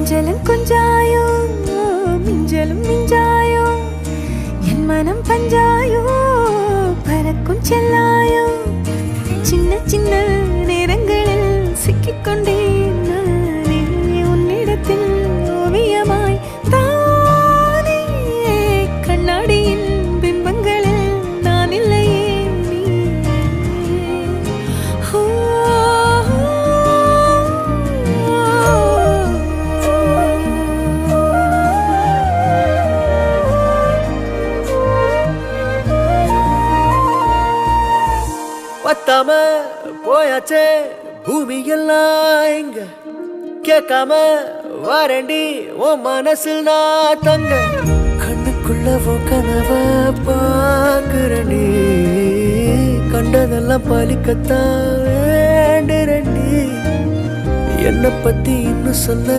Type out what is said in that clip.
கொஞ்சலும் கொஞ்சாயோ மிஞ்சலும் மிஞ்சாயோ என் மனம் பஞ்சாயோ பறக்கும் செல்லாயோ சின்ன சின்ன நேரங்களில் சிக்கிக்கொண்டேன் நானே உன்னிடத்தில் ஓவியமாய் தானே கண்ணாடியின் பிம்பங்களில் நான் இல்லையே நீ பத்தாம போயாச்சே பூமி எல்லாம் இங்க கேட்காம வாரண்டி உன் மனசில் நான் தங்க கண்ணுக்குள்ள கனவ பாக்குறண்டி கண்டதெல்லாம் பலிக்கத்தான் வேண்டுறண்டி என்னை பத்தி இன்னும் சொல்ல